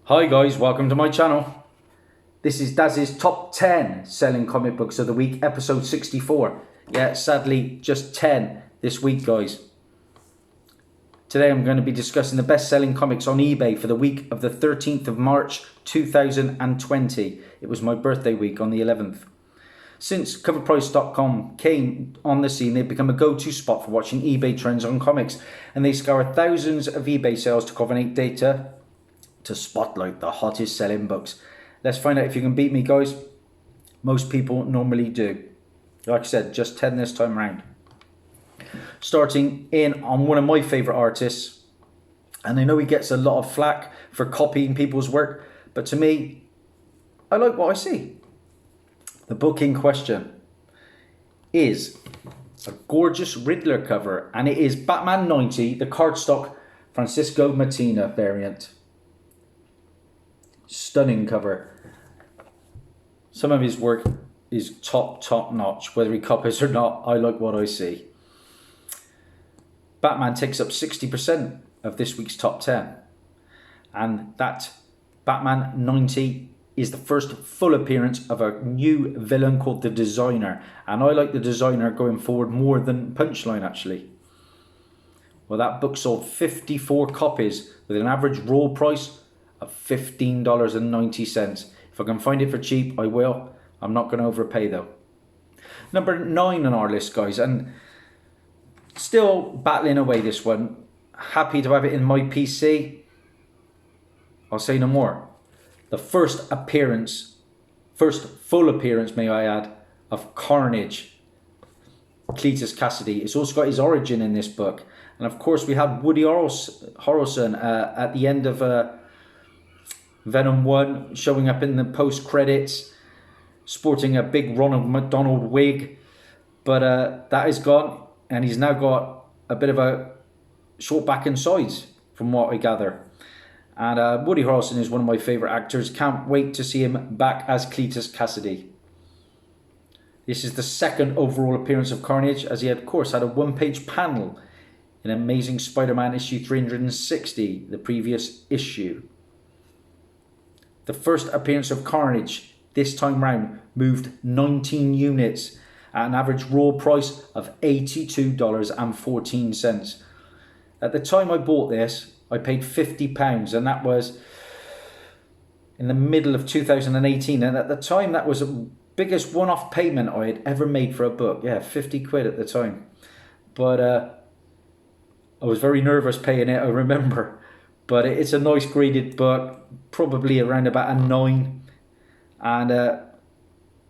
Hi guys, welcome to my channel. This is Dazzie's top 10 selling comic books of the week, episode 64. Yeah, sadly, just 10 this week, guys. Today I'm going to be discussing the best selling comics on eBay for the week of the 13th of March 2020. It was my birthday week on the 11th. Since coverprice.com came on the scene, they've become a go-to spot for watching eBay trends on comics, and they scour thousands of eBay sales to coordinate data to spotlight the hottest selling books. Let's find out if you can beat me, guys. Most people normally do. Like I said, just 10 this time round. Starting in on one of my favourite artists, and I know he gets a lot of flack for copying people's work, but to me, I like what I see. The book in question is a gorgeous Riddler cover, and it is Batman 90, the cardstock Francisco Martina variant. Stunning cover. Some of his work is top notch, whether he copies or not. I like what I see. Batman takes up 60% of this week's top 10, and that Batman 90 is the first full appearance of a new villain called the Designer, and I like the Designer going forward more than Punchline actually. Well, that book sold 54 copies with an average raw price of $15.90. If I can find it for cheap, I will. I'm not going to overpay though. Number 9 on our list, guys, and still battling away this one. Happy to have it in my PC. I'll say no more. The first full appearance, may I add, of Carnage, Cletus Cassidy. It's also got his origin in this book. And of course we had Woody Harrelson at the end of Venom 1, showing up in the post-credits, sporting a big Ronald McDonald wig. But that is gone, and he's now got a bit of a short back and sides, from what I gather. And Woody Harrelson is one of my favourite actors. Can't wait to see him back as Cletus Cassidy. This is the second overall appearance of Carnage, as he had, of course, had a one-page panel in Amazing Spider-Man issue 360, the previous issue. The first appearance of Carnage this time round moved 19 units at an average raw price of $82.14. At the time I bought this, I paid £50, and that was in the middle of 2018. And at the time, that was the biggest one-off payment I had ever made for a book. Yeah, 50 quid at the time. But I was very nervous paying it, I remember. But it's a nice graded book, probably around about a 9. And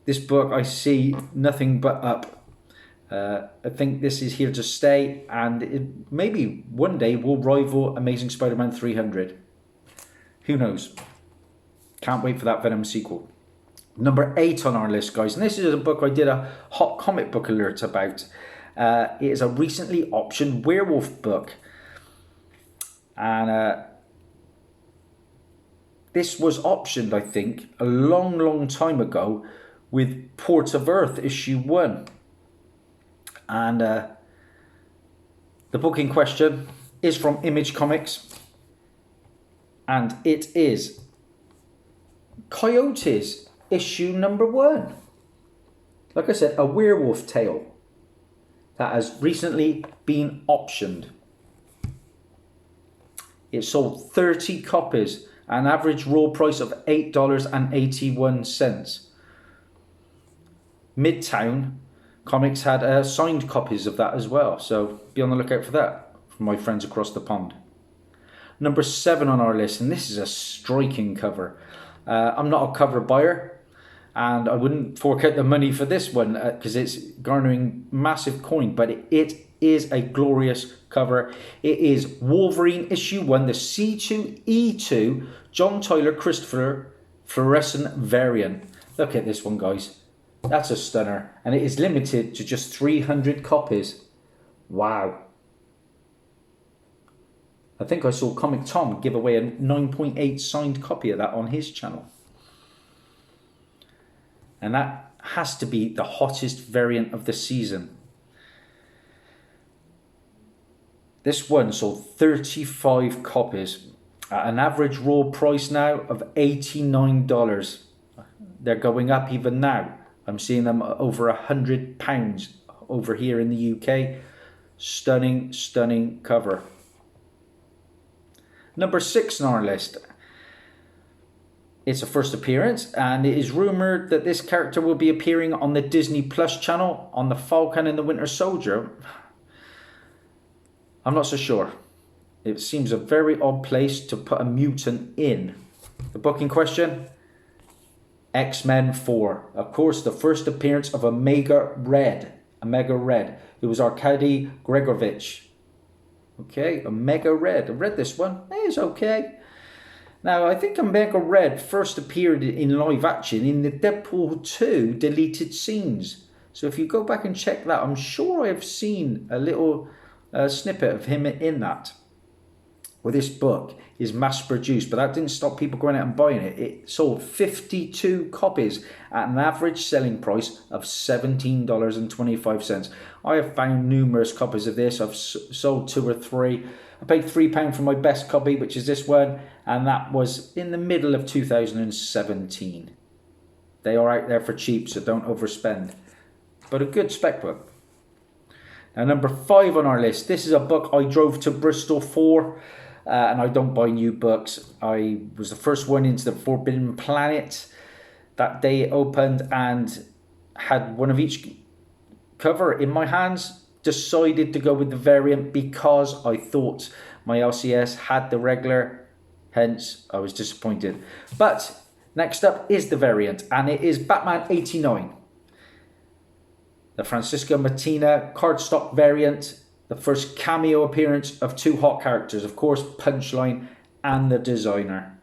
this book, I see nothing but up. I think this is here to stay, and it maybe one day will rival Amazing Spider-Man 300. Who knows? Can't wait for that Venom sequel. Number 8 on our list, guys, and this is a book I did a hot comic book alert about. It is a recently optioned werewolf book, and this was optioned, I think, a long time ago with Port of Earth issue 1. And the book in question is from Image Comics, and it is Coyotes issue number 1. Like I said, a werewolf tale that has recently been optioned. It sold 30 copies, an average raw price of $8.81. Midtown Comics had signed copies of that as well, so be on the lookout for that from my friends across the pond. Number 7 on our list, and this is a striking cover. I'm not a cover buyer, and I wouldn't fork out the money for this one because it's garnering massive coin, but it is a glorious cover. It is Wolverine issue 1, the C2E2 John Tyler Christopher fluorescent variant. Look at this one, guys. That's a stunner, and it is limited to just 300 copies. Wow. I think I saw Comic Tom give away a 9.8 signed copy of that on his channel. And that has to be the hottest variant of the season. This one sold 35 copies, at an average raw price now of $89. They're going up even now. I'm seeing them over £100 over here in the UK. Stunning, stunning cover. Number 6 on our list. It's a first appearance, and it is rumoured that this character will be appearing on the Disney Plus channel on The Falcon and the Winter Soldier. I'm not so sure. It seems a very odd place to put a mutant in. The book in question, X-Men 4. Of course, the first appearance of Omega Red. It was Arkady Gregovich. Okay, Omega Red. I read this one. It's okay. Now, I think Omega Red first appeared in live action in the Deadpool 2 deleted scenes. So if you go back and check that, I'm sure I've seen a little snippet of him in that. Well, this book is mass produced, but that didn't stop people going out and buying it. It sold 52 copies at an average selling price of $17.25. I have found numerous copies of this. I've sold 2 or 3. I paid £3 for my best copy, which is this one, and that was in the middle of 2017. They are out there for cheap, so don't overspend. But a good spec book. Now, number 5 on our list. This is a book I drove to Bristol for. And I don't buy new books. I was the first one into the Forbidden Planet. That day it opened and had one of each cover in my hands. Decided to go with the variant because I thought my LCS had the regular. Hence, I was disappointed. But next up is the variant, and it is Batman 89. The Francisco Martina cardstock variant. The first cameo appearance of 2 hot characters, of course, Punchline and the designer.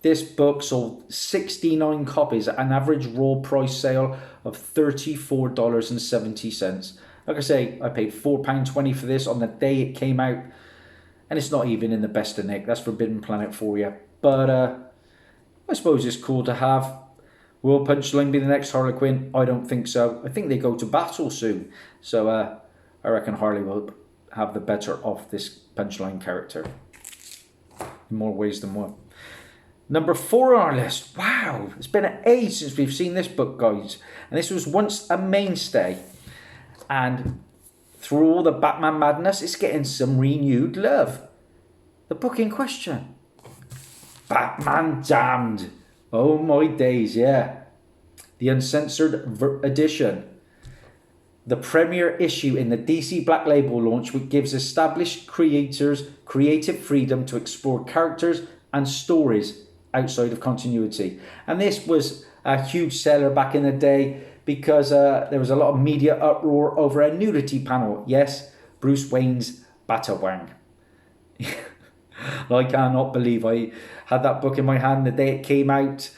This book sold 69 copies at an average raw price sale of $34.70. Like I say, I paid £4.20 for this on the day it came out, and it's not even in the best of nick. That's Forbidden Planet for you. But I suppose it's cool to have. Will Punchline be the next Harlequin? I don't think so. I think they go to battle soon. So, I reckon Harley will have the better of this Punchline character in more ways than one. Number 4 on our list. Wow, it's been an age since we've seen this book, guys. And this was once a mainstay. And through all the Batman madness, it's getting some renewed love. The book in question, Batman Damned. Oh my days, yeah. The uncensored edition. The premiere issue in the DC Black Label launch, which gives established creators creative freedom to explore characters and stories outside of continuity. And this was a huge seller back in the day because there was a lot of media uproar over a nudity panel. Yes, Bruce Wayne's Batawang. I cannot believe I had that book in my hand the day it came out,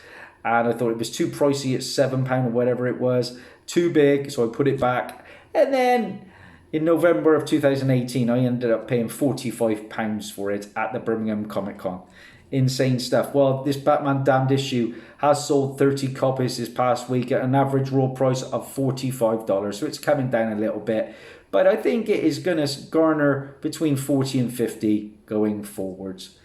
and I thought it was too pricey at £7 or whatever it was. Too big, so I put it back. And then in November of 2018, I ended up paying £45 for it at the Birmingham Comic Con. Insane stuff. Well, this Batman Damned issue has sold 30 copies this past week at an average raw price of $45. So it's coming down a little bit. But I think it is going to garner between 40 and 50 going forwards.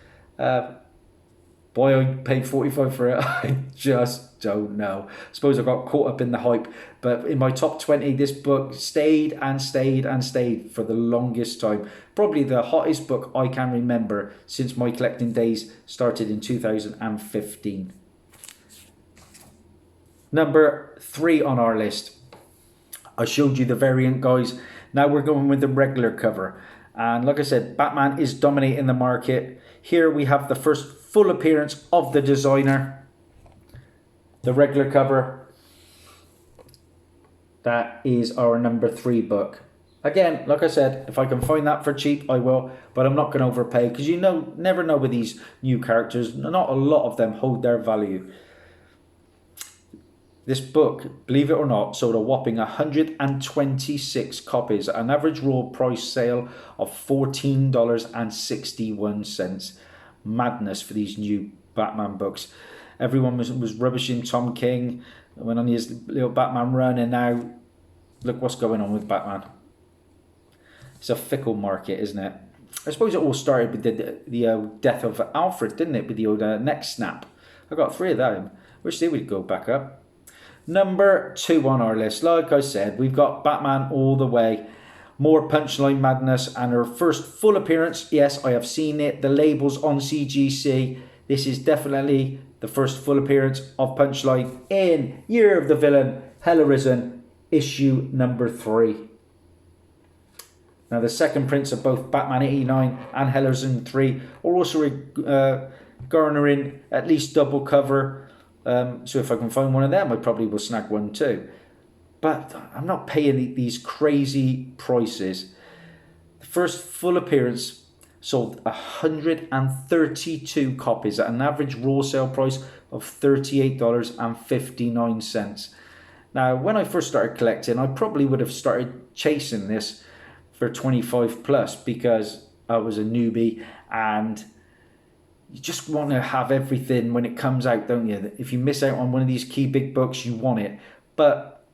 Why I paid 45 for it, I just don't know. I suppose I got caught up in the hype. But in my top 20, this book stayed and stayed and stayed for the longest time. Probably the hottest book I can remember since my collecting days started in 2015. Number 3 on our list. I showed you the variant, guys. Now we're going with the regular cover. And like I said, Batman is dominating the market. Here we have the first full appearance of the designer. The regular cover. That is our number 3 book. Again, like I said, if I can find that for cheap, I will. But I'm not going to overpay because you never know with these new characters. Not a lot of them hold their value. This book, believe it or not, sold a whopping 126 copies at an average raw price sale of $14.61. Madness for these new Batman books. Everyone was rubbishing Tom King, went on his little Batman run, and now look what's going on with Batman. It's a fickle market, isn't it? I suppose it all started with the death of Alfred, didn't it? With the old neck snap. I got 3 of them. Wish they would go back up. Number 2 on our list. Like I said, we've got Batman all the way. More Punchline Madness and her first full appearance. Yes, I have seen it. The label's on CGC. This is definitely the first full appearance of Punchline in Year of the Villain, Hell Arisen, issue number 3. Now, the second prints of both Batman 89 and Hell Arisen 3 are also garnering at least double cover. So if I can find one of them, I probably will snag one too. But I'm not paying these crazy prices. The first full appearance sold 132 copies at an average raw sale price of $38.59. Now, when I first started collecting, I probably would have started chasing this for 25 plus because I was a newbie, and you just want to have everything when it comes out, don't you? If you miss out on one of these key big books, you want it. But,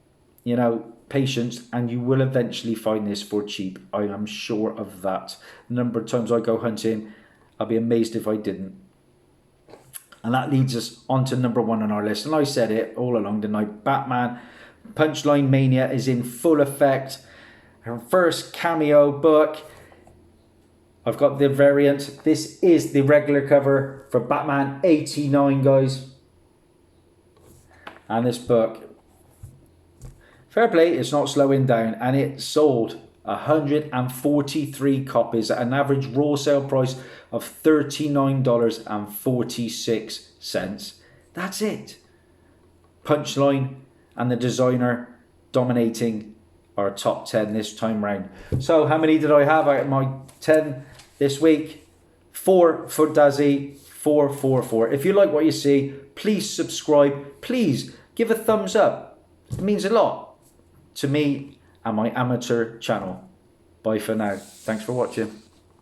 you know, patience, and you will eventually find this for cheap. I am sure of that. The number of times I go hunting, I'll be amazed if I didn't. And that leads us on to number 1 on our list. And I said it all along tonight. Batman Punchline Mania is in full effect. Her first cameo book. I've got the variant. This is the regular cover for Batman 89, guys. And this book, fair play, it's not slowing down, and it sold 143 copies at an average raw sale price of $39.46. That's it. Punchline and the designer dominating our top 10 this time round. So how many did I have out of my 10 this week? 4 for Dazzie, 4, 4, 4. If you like what you see, please subscribe. Please give a thumbs up. It means a lot to me and my amateur channel. Bye for now. Thanks for watching.